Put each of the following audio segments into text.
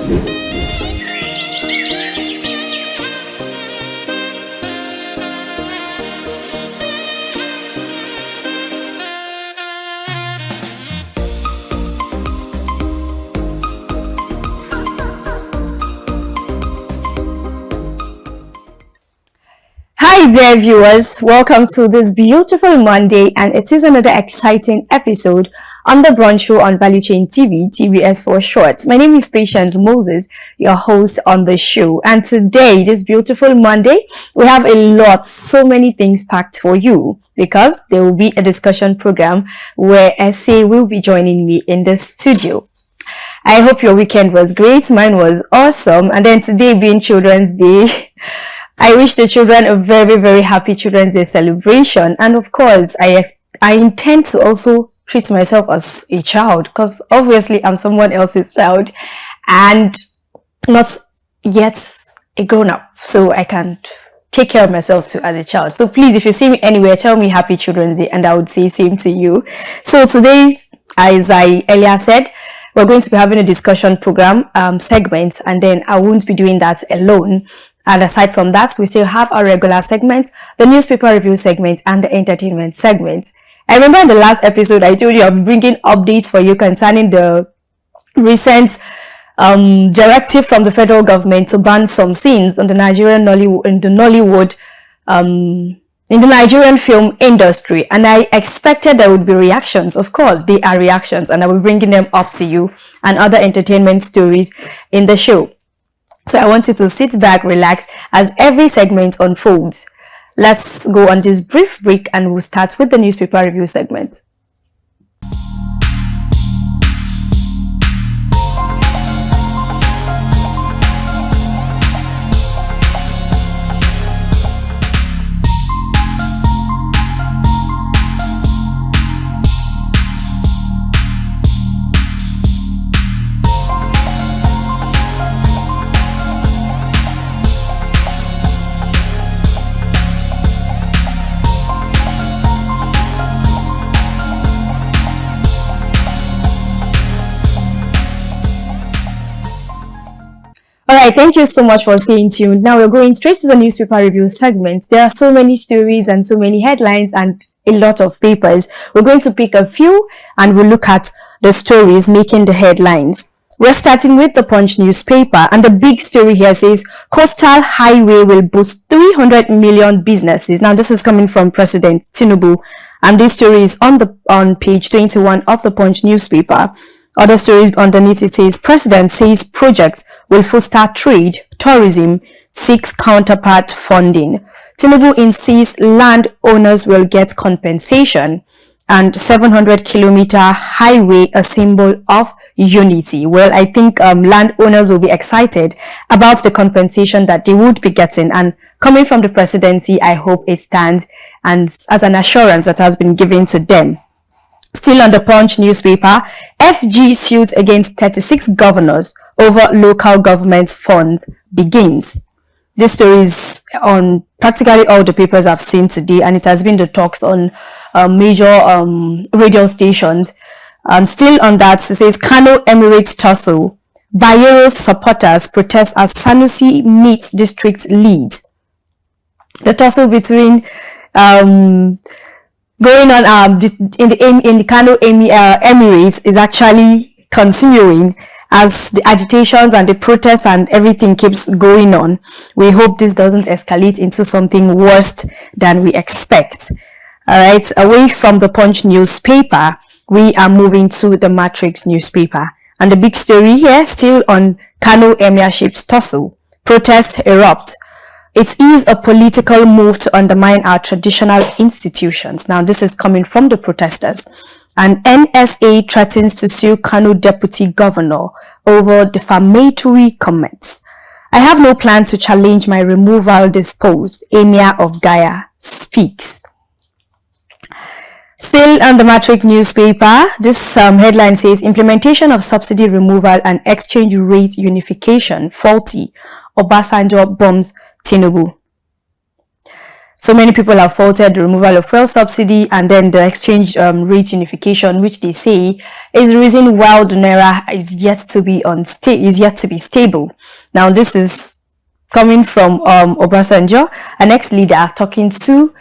Hi there, viewers. Welcome to this beautiful Monday, and it is another exciting episode on the Brunch Show on Value Chain TV, TVS for short. My name is Patience Moses, your host on the show. And today, this beautiful Monday, we have so many things packed for you, because there will be a discussion program where SA will be joining me in the studio. I hope your weekend was great. Mine was awesome. And then today being Children's Day, I wish the children a very, very happy Children's Day celebration. And of course, I intend to also treat myself as a child, because obviously I'm someone else's child and not yet a grown-up. So I can take care of myself too as a child. So please, if you see me anywhere, tell me happy Children's Day and I would say same to you. So today, as I earlier said, we're going to be having a discussion program segment, and then I won't be doing that alone. And aside from that, we still have our regular segment, the newspaper review segment, and the entertainment segment. I remember in the last episode, I told you I'll be bringing updates for you concerning the recent directive from the federal government to ban some scenes on the Nigerian in the Nigerian film industry. And I expected there would be reactions. Of course, they are reactions, and I will be bringing them up to you and other entertainment stories in the show. So I want you to sit back, relax as every segment unfolds. Let's go on this brief break and we'll start with the newspaper review segment. Alright, thank you so much for staying tuned. Now we're going straight to the newspaper review segment. There are so many stories and so many headlines and a lot of papers. We're going to pick a few and we'll look at the stories making the headlines. We're starting with the Punch newspaper, and the big story here says Coastal Highway will boost 300 million businesses. Now this is coming from President Tinubu, and this story is on page 21 of the Punch newspaper. Other stories underneath it says President says project will foster trade, tourism, seeks counterpart funding. Tinubu insists land owners will get compensation, and 700-kilometer highway a symbol of unity. Well, I think land owners will be excited about the compensation that they would be getting, and coming from the presidency, I hope it stands and as an assurance that has been given to them. Still on the Punch newspaper, FG suit against 36 governors over local government funds begins. This story is on practically all the papers I've seen today, and it has been the talks on major radio stations. Still on that, it says Kano Emirates tussle. Bayero's supporters protest as Sanusi meets district leads. The tussle between going on in the Kano Emirates is actually continuing as the agitations and the protests and everything keeps going on. We hope this doesn't escalate into something worse than we expect. All right, away from the Punch newspaper, we are moving to the Matrix newspaper. And the big story here, still on Kano Emirship's tussle. Protests erupt. It is a political move to undermine our traditional institutions. Now, this is coming from the protesters. And NSA threatens to sue Kano deputy governor over defamatory comments. I have no plan to challenge my removal disposed, Emir of Gaya speaks. Still on the Matrix newspaper, this headline says, implementation of subsidy removal and exchange rate unification faulty. Obasanjo bombs Tinubu. So many people have faulted the removal of fuel subsidy and then the exchange rate unification, which they say is the reason why the naira is yet to be stable. Now, this is coming from Obasanjo, an ex-leader, talking to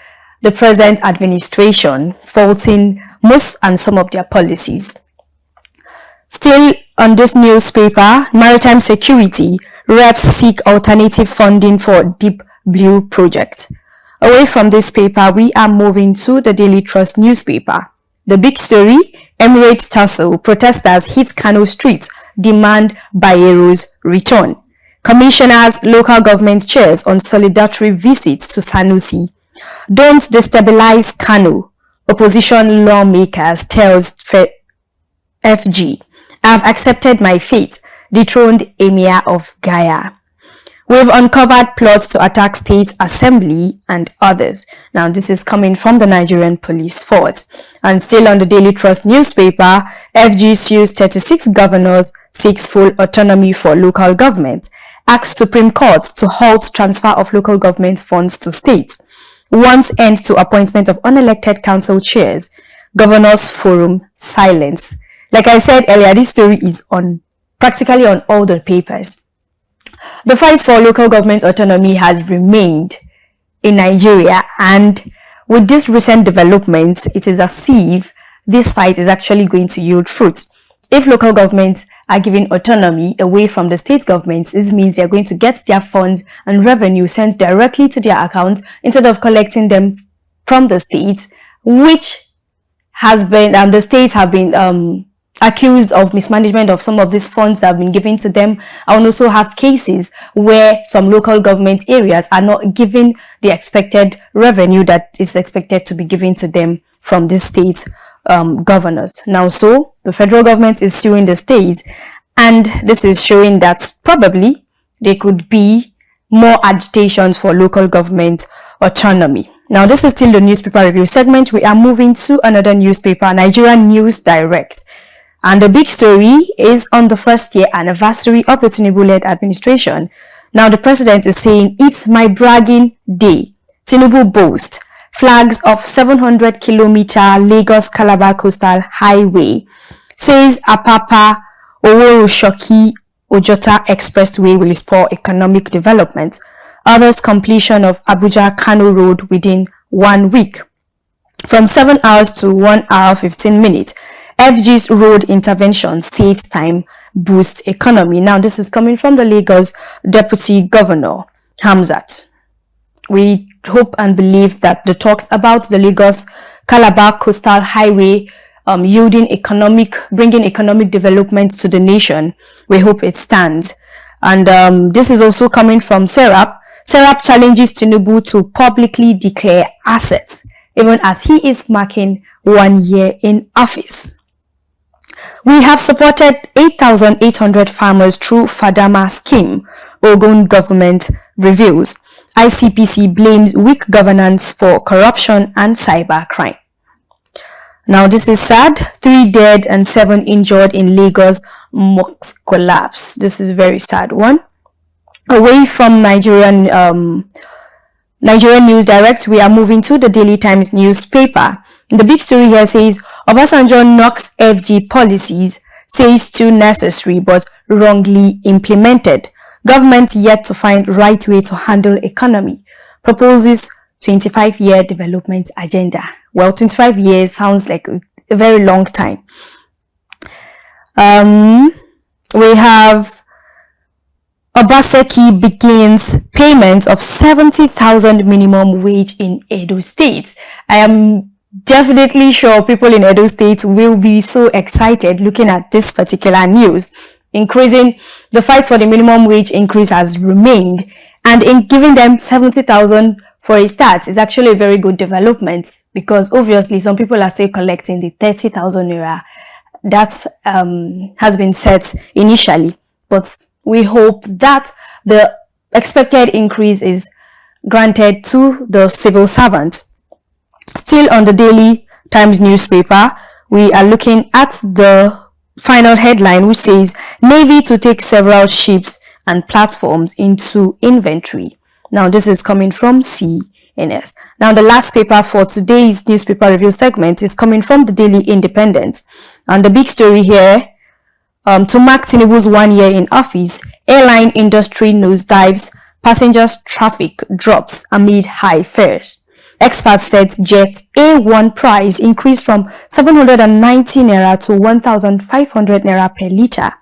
the present administration, faulting most and some of their policies. Still on this newspaper, maritime security, reps seek alternative funding for Deep Blue project. Away from this paper, we are moving to the Daily Trust newspaper. The big story, Emirates tussle, protesters hit Kano streets, demand Bayero's return. Commissioners, local government chairs on solidarity visits to Sanusi. Don't destabilize Kano, opposition lawmakers tells FG. I've accepted my fate, dethroned Emir of Gaya. We've uncovered plots to attack state assembly and others. Now, this is coming from the Nigerian police force. And still on the Daily Trust newspaper, FG sues 36 governors, seeks full autonomy for local government, asks Supreme Court to halt transfer of local government funds to states, wants end to appointment of unelected council chairs, governors forum silence. Like I said earlier, this story is practically on all the papers. The fight for local government autonomy has remained in Nigeria, and with this recent development, it is as if this fight is actually going to yield fruits. If local governments are given autonomy away from the state governments, this means they are going to get their funds and revenue sent directly to their accounts instead of collecting them from the states, which has been, the states have been accused of mismanagement of some of these funds that have been given to them. I also have cases where some local government areas are not given the expected revenue that is expected to be given to them from the state governors. Now, so the federal government is suing the state, and this is showing that probably there could be more agitations for local government autonomy. Now, this is still the newspaper review segment. We are moving to another newspaper, Nigerian News Direct. And the big story is on the first year anniversary of the Tinubu-led administration. Now, the president is saying, it's my bragging day. Tinubu boast. Flags of 700-kilometer Lagos-Calabar Coastal Highway. Says Apapa Oworo-Shoki Ojota Expressway will spur economic development. Others completion of Abuja-Kano Road within 1 week. From 7 hours to 1 hour 15 minutes. FG's road intervention saves time, boosts economy. Now, this is coming from the Lagos Deputy Governor, Hamzat. We hope and believe that the talks about the Lagos-Calabar Coastal Highway bringing economic development to the nation, we hope it stands. And this is also coming from Serap. Serap challenges Tinubu to publicly declare assets, even as he is marking 1 year in office. We have supported 8,800 farmers through Fadama scheme, Ogun government reveals. ICPC blames weak governance for corruption and cybercrime. Now, this is sad. 3 dead and 7 injured in Lagos mosque collapse. This is a very sad one. Away from Nigerian News Direct, we are moving to the Daily Times newspaper. The big story here says, Obasanjo knocks FG policies, says too necessary but wrongly implemented. Government yet to find right way to handle economy. Proposes 25-year development agenda. Well, 25 years sounds like a very long time. We have Obaseki begins payment of 70,000 minimum wage in Edo State. I am definitely sure people in Edo State will be so excited looking at this particular news. Increasing the fight for the minimum wage increase has remained, and in giving them 70,000 for a start is actually a very good development, because obviously some people are still collecting the 30,000 naira that has been set initially, but we hope that the expected increase is granted to the civil servants. Still on the Daily Times newspaper, we are looking at the final headline, which says Navy to take several ships and platforms into inventory. Now, this is coming from CNN. in it. Now, the last paper for today's newspaper review segment is coming from the Daily Independent. And the big story here, to mark Tinubu's 1 year in office, airline industry nosedives, passengers traffic drops amid high fares. Experts said Jet A1 price increased from 790 naira to 1,500 naira per litre.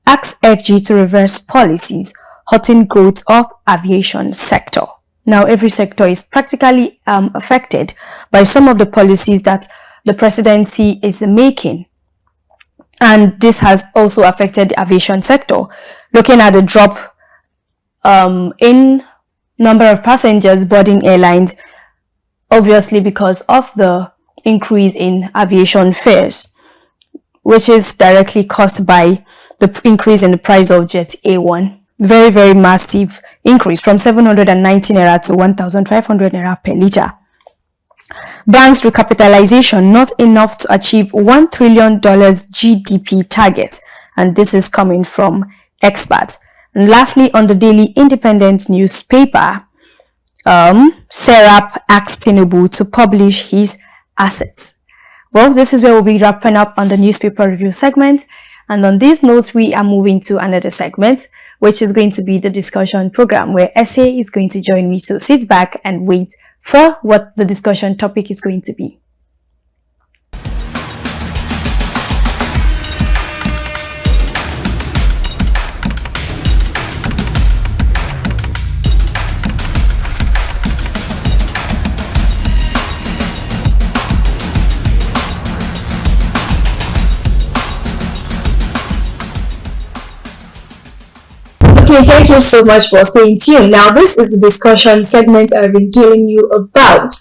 Asks FG to reverse policies hurting growth of aviation sector. Now, every sector is practically affected by some of the policies that the presidency is making. And this has also affected the aviation sector. Looking at the drop in number of passengers boarding airlines, obviously because of the increase in aviation fares, which is directly caused by the increase in the price of Jet A1. Very, very massive increase from 790 naira to 1,500 naira per litre. Banks recapitalization not enough to achieve $1 trillion GDP target, and this is coming from experts. And lastly, on the Daily Independent newspaper, Serap asked Tinubu to publish his assets. Well, this is where we'll be wrapping up on the newspaper review segment. And on these notes, we are moving to another segment, which is going to be the discussion program, where SA is going to join me. So sit back and wait for what the discussion topic is going to be. Okay, thank you so much for staying tuned. Now, this is the discussion segment I've been telling you about,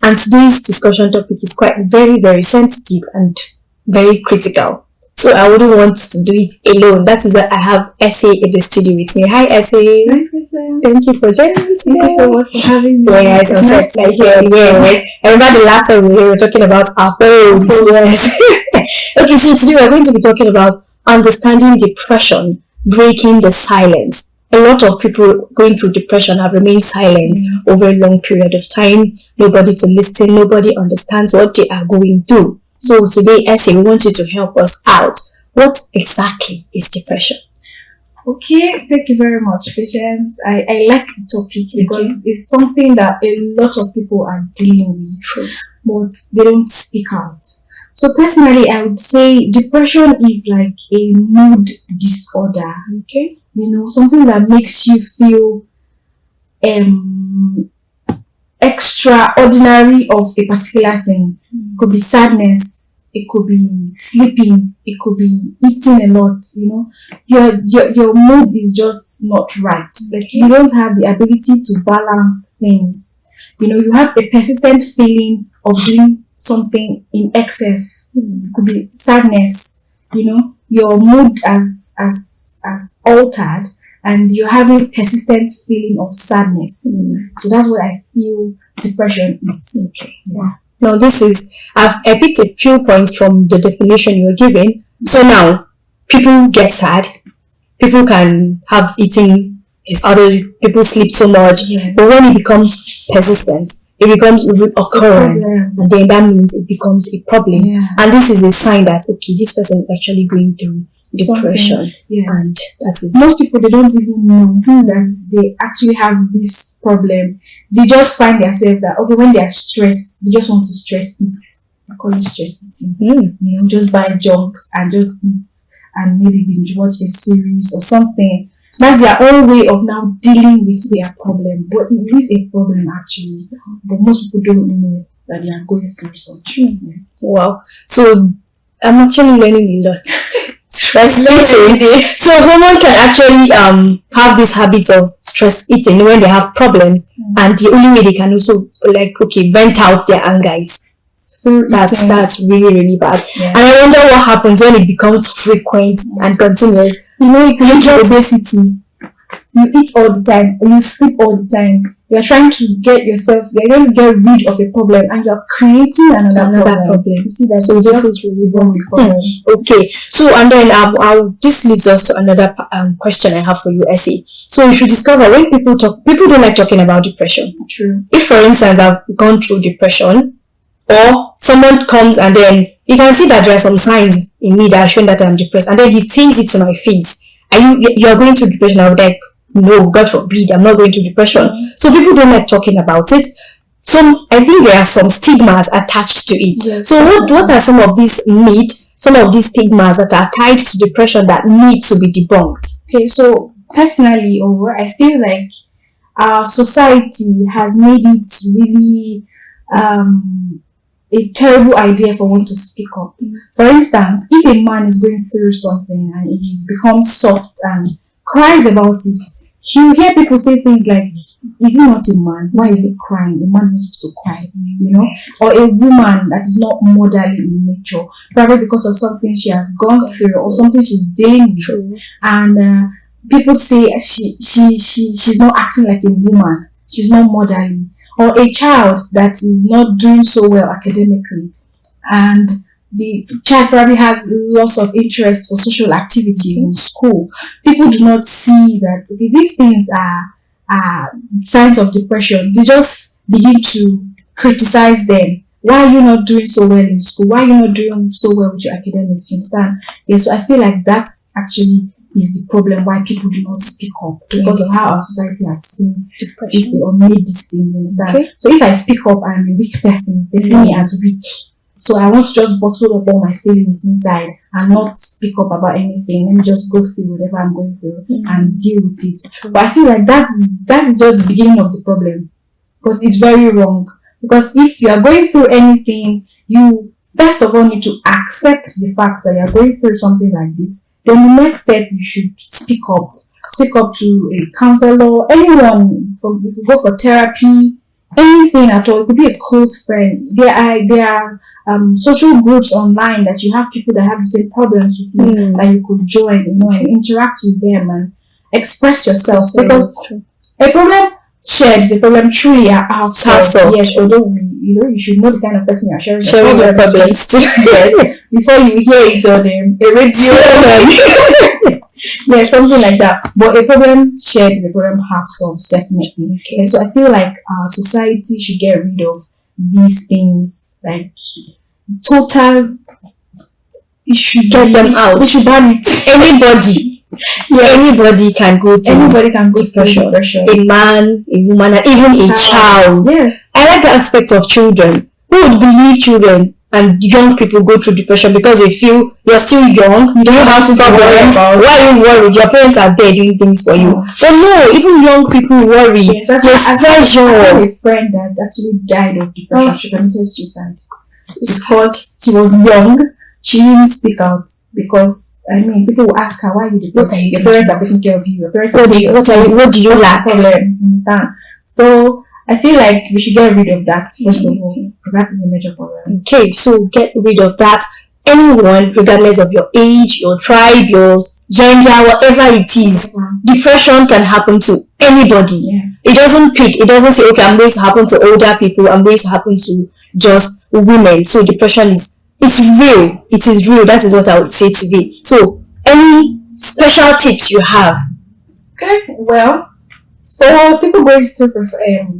and today's discussion topic is quite very sensitive and very critical. So I wouldn't want to do it alone. That is why I have SA in the studio with me. Hi, SA. Hi, thank you for joining me. Thank you so much for having me. Yes, I'm so excited. Yes. I remember the last time we were talking about our phones. Yes. Okay, so today we're going to be talking about understanding depression, breaking the silence. A lot of people going through depression have remained silent over a long period of time. Nobody to listen, nobody understands what they are going through. So today, Essie, we want you to help us out. What exactly is depression? Okay, thank you very much, Patience. I like the topic because it's something that a lot of people are dealing with, but they don't speak out. So personally, I would say depression is like a mood disorder. Okay, you know, something that makes you feel extraordinary of a particular thing. It could be sadness, it could be sleeping, it could be eating a lot. You know, your mood is just not right. Like you don't have the ability to balance things. You know, you have a persistent feeling of doing something in excess. It could be sadness. You know, your mood as altered, and you're having persistent feeling of sadness. So that's what I feel depression is. Okay. Yeah. Now I picked a few points from the definition you were giving. So now people get sad. People can have eating disorder. People sleep too much. Yeah. But when it becomes persistent, it becomes recurrent, and then that means it becomes a problem. Yeah. And this is a sign that, okay, this person is actually going through depression. Yes. And that is... Most people, they don't even know that they actually have this problem. They just find themselves that, okay, when they are stressed, they just want to stress eat. I call it stress eating. You know, just buy junks and just eat and maybe binge watch a series or something. That's their own way of now dealing with their problem. But it is a problem actually. But most people don't know that they are going through such. Yes. Wow. So I'm actually learning a lot. Stress eating. So someone can actually have this habit of stress eating when they have problems, and the only way they can also vent out their anger is through eating. That's really bad. Yeah. And I wonder what happens when it becomes frequent and continuous. You know, you can get obesity. You eat all the time, or you sleep all the time. you're trying to get rid of a problem, and you're creating another problem. You see that? So this is really wrong. Okay. So, and then this leads us to another question I have for you, Essie. So if you discover when people don't like talking about depression. True. If, for instance, I've gone through depression, or someone comes and then you can see that there are some signs in me that are showing that I'm depressed, and then he says it to my face, you are going through depression, I would like, no, God forbid, I'm not going through depression. So people don't like talking about it. I think there are some stigmas attached to it. Yes. So what are some of these stigmas that are tied to depression that need to be debunked? Okay, so personally, I feel like our society has made it really a terrible idea for one to speak up. For instance, if a man is going through something and he becomes soft and cries about it, you hear people say things like, is he not a man? Why is he crying? A man is supposed to cry, Or a woman that is not motherly in nature, probably because of something she has gone through or something she's dealing with. And people say she's not acting like a woman, she's not motherly. Or a child that is not doing so well academically, and the child probably has loss of interest for social activities in school. People do not see that these things are signs of depression. They just begin to criticize them. Why are you not doing so well in school? Why are you not doing so well with your academics? You understand? Yeah, so I feel like that actually is the problem why people do not speak up, because of how our society has seen this thing or made this thing, you understand? Okay. So if I speak up, I'm a weak person. They see me as weak. So I want to just bottle up all my feelings inside and not speak up about anything. Let me just go through whatever I'm going through and deal with it. But I feel like that is just the beginning of the problem, because it's very wrong. Because if you are going through anything, you first of all need to accept the fact that you are going through something like this. Then the next step, you should speak up. Speak up to a counselor, anyone. You could go for therapy, anything at all. It could be a close friend. There are social groups online that you have people that have the same problems with you that you could join, and interact with them and express yourself. Because a problem shared is a problem truly solved. Yes, although you should know the kind of person you're sharing your problems to. Yes, before you hear it on a radio. Yeah, something like that. But a problem shared is a problem half solved, definitely. Okay. And so I feel like our society should get rid of these things, like total. It should get them out. They should ban it. Anybody. Yes. Anybody can go through depression. A man, a woman, and even a child. Yes. I like the aspect of children. Who would believe children and young people go through depression because they feel you're still young, you don't have problems. Why are you worried? Your parents are there doing things for you. But no, even young people worry. Yes, there's pressure. I have a friend that actually died of depression. She committed suicide because she was young. She didn't speak out because people will ask her, why are you depressed? Your parents are taking care of you. Your parents what do you lack? Understand? So I feel like we should get rid of that first of all, because that is a major problem. Okay, so get rid of that. Anyone, regardless of your age, your tribe, your gender, whatever it is, depression can happen to anybody. Yes. It doesn't pick. It doesn't say, okay, I'm going to happen to older people. I'm going to happen to just women. So depression it's real. It is real. That is what I would say today. So, any special tips you have? Okay, well, for people going through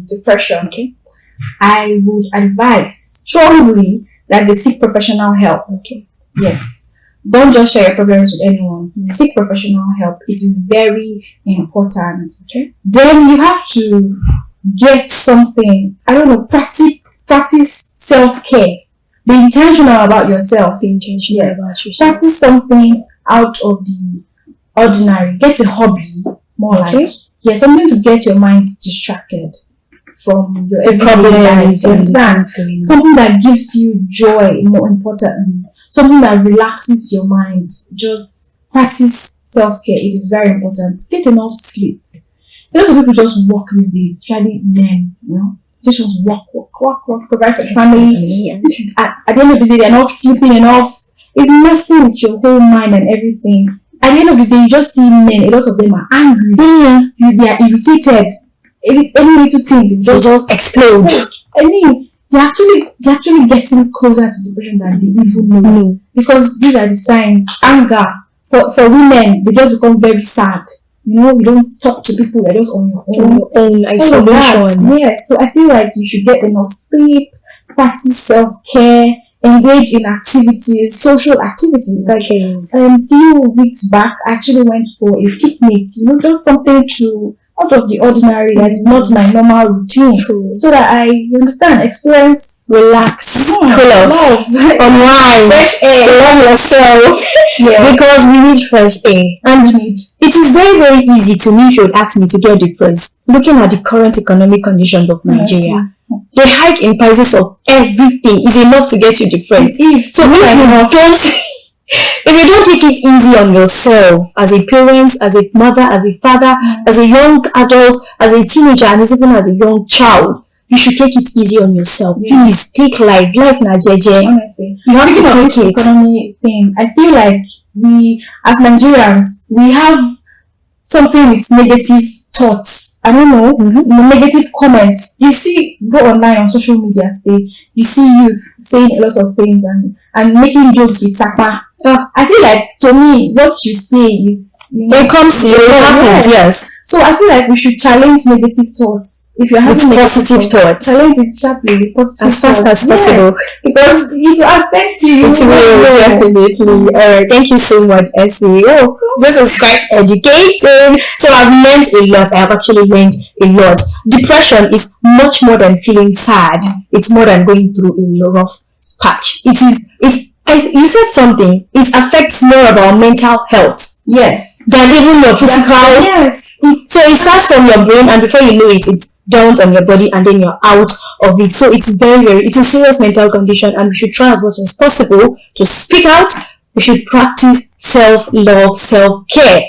depression, I would advise strongly that they seek professional help. Okay. Yes. Don't just share your problems with anyone. Seek professional help. It is very important. Okay. Then you have to get something. Practice self-care. Be intentional about yourself. Be intentional about yourself. Practice something out of the ordinary. Get a hobby, more like something to get your mind distracted from your problems and things going on. Something that gives you joy, more importantly. Something that relaxes your mind. Just practice self-care. It is very important. Get enough sleep. Lots of people just work these days, especially men, just want to work, provide for the family. At the end of the day, they're not sleeping enough. It's messing with your whole mind and everything. At the end of the day, you just see men, a lot of them are angry. They are irritated. any little thing will just explode. I mean, they're actually getting closer to depression than they even know. Because these are the signs. Anger. For women, they just become very sad. You don't talk to people, you're just on your own. Isolation. Yes. So I feel like you should get enough sleep, practice self-care, engage in activities, social activities. Like few weeks back, I actually went for a picnic, just something out of the ordinary, that's not my normal routine. True. So that experience, relax, cool off, unwind, fresh air, love yourself. Because we need fresh air. And it is very, very easy to me, if you would ask me, to get depressed looking at the current economic conditions of Nigeria. The hike in prices of everything is enough to get you depressed. It is. So if you don't take it easy on yourself, as a parent, as a mother, as a father, as a young adult, as a teenager, and even as a young child, you should take it easy on yourself. Please take life na jeje. Honestly, you have to take it. Economy thing. I feel like we, as Nigerians, we have something with negative thoughts. I don't know, negative comments. You see, go online on social media today, you see youth saying a lot of things and making jokes with Sapa. I feel like, to me, what you say is, it comes to you, it happens, yes. So I feel like we should challenge negative thoughts. If you're having positive thoughts, challenge it sharply with positive as fast as possible. Because it will affect you. It will, definitely. Alright, thank you so much, Essie. This is quite educating. So I've learned a lot. I have actually learned a lot. Depression is much more than feeling sad. It's more than going through a rough patch. You said something. It affects more of our mental health. Yes. Than even your physical. Yes. So it starts from your brain, and before you know it, it dawns on your body, and then you're out of it. So it's it's a serious mental condition, and we should try as much as possible to speak out. We should practice self-love, self-care.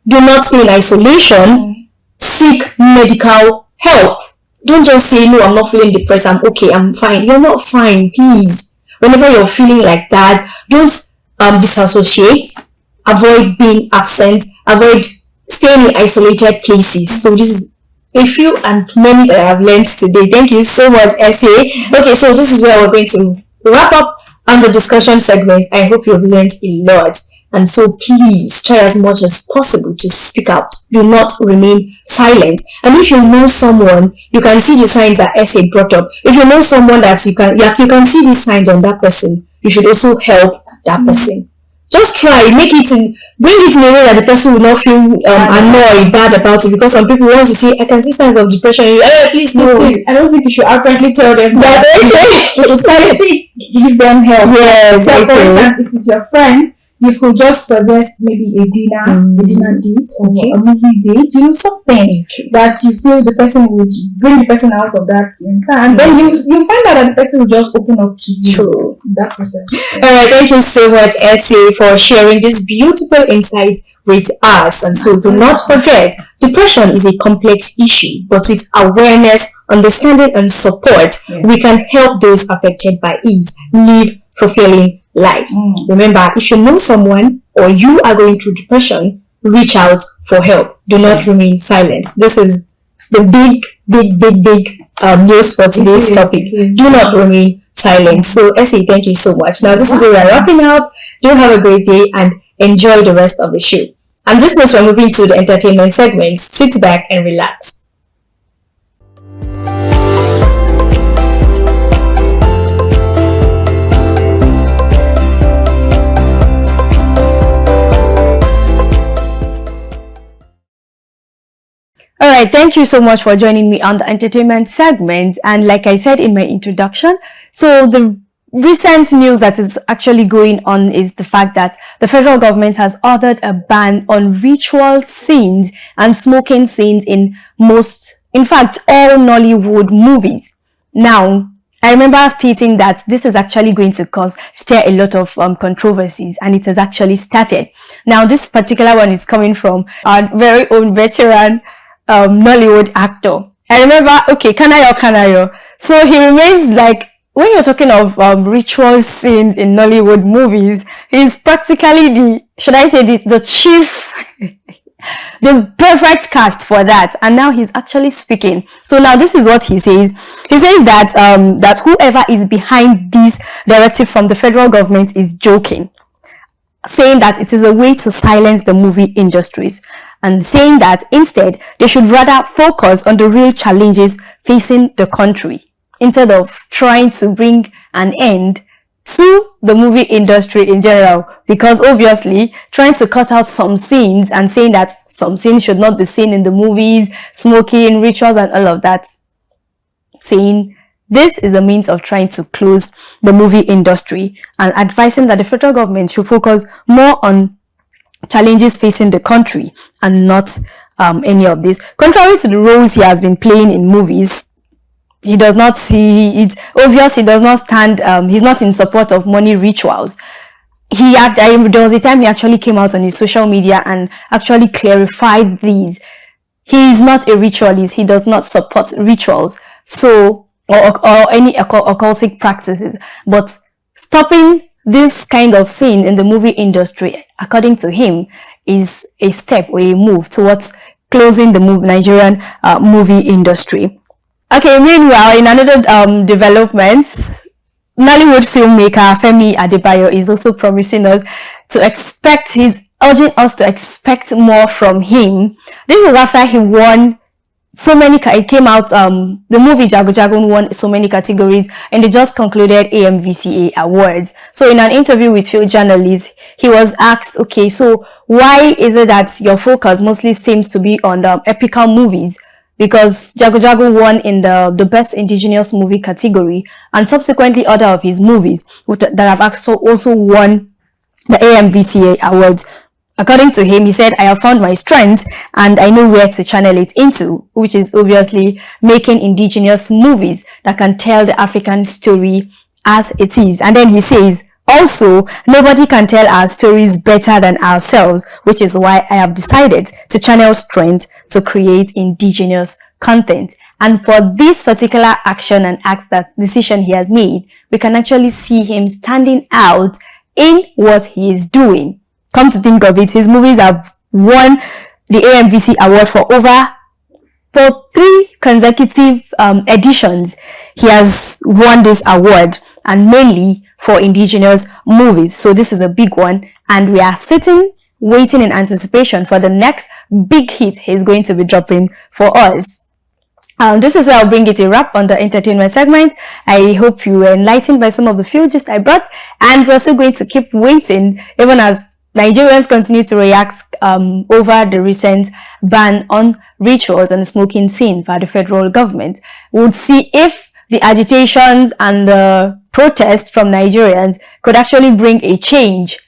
Do not stay in isolation. Seek medical help. Don't just say, no, I'm not feeling depressed, I'm okay, I'm fine. You're not fine, please. Whenever you're feeling like that, don't disassociate. Avoid being absent. Avoid staying in isolated places. So this is a few and many that I have learned today. Thank you so much, Essie. Okay, so this is where we're going to wrap up on the discussion segment. I hope you've learned a lot. And so please try as much as possible to speak out. Do not remain silent. And if you know someone, you can see the signs that Essie brought up. If you know someone that you can see these signs on that person, you should also help that person. Just try, bring it in a way that the person will not feel annoyed, bad about it. Because some people, once you say, I can see signs of depression, please. I don't think you should outrightly tell them that. You should actually give them help. Yes, so for instance, if it's your friend, you could just suggest maybe a dinner date or a movie date, something that you feel the person would bring the person out of that, and then you find out that the person will just open up to you. True. That person. Alright, thank you so much, Essie, for sharing this beautiful insight with us. And so do not forget, depression is a complex issue, but with awareness, understanding, and support, we can help those affected by it live fulfilling lives. Remember, if you know someone or you are going through depression, reach out for help. Do not remain silent. This is the big news for today's topic. Do not remain silent. So, Essie, thank you so much. Now, this is where we're wrapping up. Do have a great day and enjoy the rest of the show. And just as we're moving to the entertainment segments, sit back and relax. Alright, thank you so much for joining me on the entertainment segment. And like I said in my introduction, so the recent news that is actually going on is the fact that the federal government has ordered a ban on ritual scenes and smoking scenes in fact, all Nollywood movies. Now, I remember stating that this is actually going to stir a lot of controversies, and it has actually started. Now, this particular one is coming from our very own veteran Nollywood actor. I remember, Kanayo. So he remains like, when you're talking of ritual scenes in Nollywood movies, he's practically the chief The perfect cast for that. And now he's actually speaking. So now this is what he says. He says that that whoever is behind this directive from the federal government is joking, saying that it is a way to silence the movie industries, and saying that instead they should rather focus on the real challenges facing the country instead of trying to bring an end to the movie industry in general, because obviously trying to cut out some scenes and saying that some scenes should not be seen in the movies, smoking, rituals and all of that, saying this is a means of trying to close the movie industry, and advising that the federal government should focus more on challenges facing the country and not any of this. Contrary to the roles he has been playing in movies, he does not see it's obvious he does not stand he's not in support of money rituals. There was a time he actually came out on his social media and actually clarified these. He is not a ritualist. He does not support rituals, so or any occultic practices. But stopping this kind of scene in the movie industry, according to him, is a step or a move towards closing the Nigerian movie industry. Okay, meanwhile, in another development, Nollywood filmmaker Femi Adebayo is also promising us to expect, he's urging us to expect more from him. This is after he won so many, it came out, the movie Jago Jago won so many categories, and they just concluded AMVCA awards. So in an interview with few journalists, he was asked, okay, so why is it that your focus mostly seems to be on the epical movies? Because Jago Jago won in the best indigenous movie category, and subsequently other of his movies that have also won the AMVCA awards. According to him, he said, I have found my strength and I know where to channel it into, which is obviously making indigenous movies that can tell the African story as it is. And then he says, also, nobody can tell our stories better than ourselves, which is why I have decided to channel strength to create indigenous content. And for this particular action and decision he has made, we can actually see him standing out in what he is doing. Come to think of it, his movies have won the AMVC award for 3 consecutive editions. He has won this award, and mainly for indigenous movies. So this is a big one, and we are waiting in anticipation for the next big hit he's going to be dropping for us. This is where I'll bring it a wrap on the entertainment segment. I hope you were enlightened by some of the few gist I brought, and we're also going to keep waiting even as Nigerians continue to react over the recent ban on rituals and smoking scenes by the federal government. We'll see if the agitations and the protests from Nigerians could actually bring a change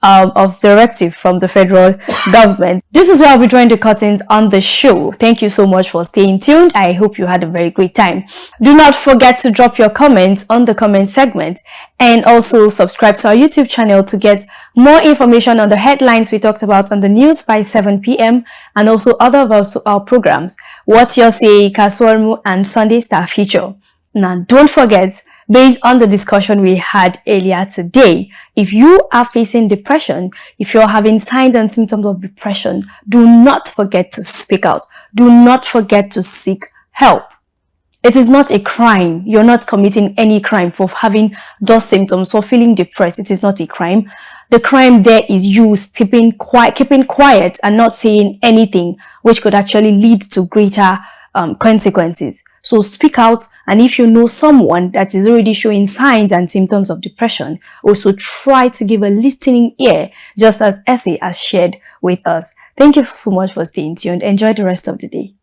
of directive from the federal government. This is where I'll be drawing the curtains on the show. Thank you so much for staying tuned. I hope you had a very great time. Do not forget to drop your comments on the comment segment, and also subscribe to our YouTube channel to get more information on the headlines we talked about on the news by 7 p.m. and also other of our programs. What's Your Say, Kaswarmu, and Sunday Star Future. Now, don't forget, based on the discussion we had earlier today, if you are facing depression, if you're having signs and symptoms of depression, do not forget to speak out. Do not forget to seek help. It is not a crime. You're not committing any crime for having those symptoms, for feeling depressed. It is not a crime. The crime there is you keeping quiet and not saying anything, which could actually lead to greater consequences. So speak out, and if you know someone that is already showing signs and symptoms of depression, also try to give a listening ear, just as Essie has shared with us. Thank you so much for staying tuned. Enjoy the rest of the day.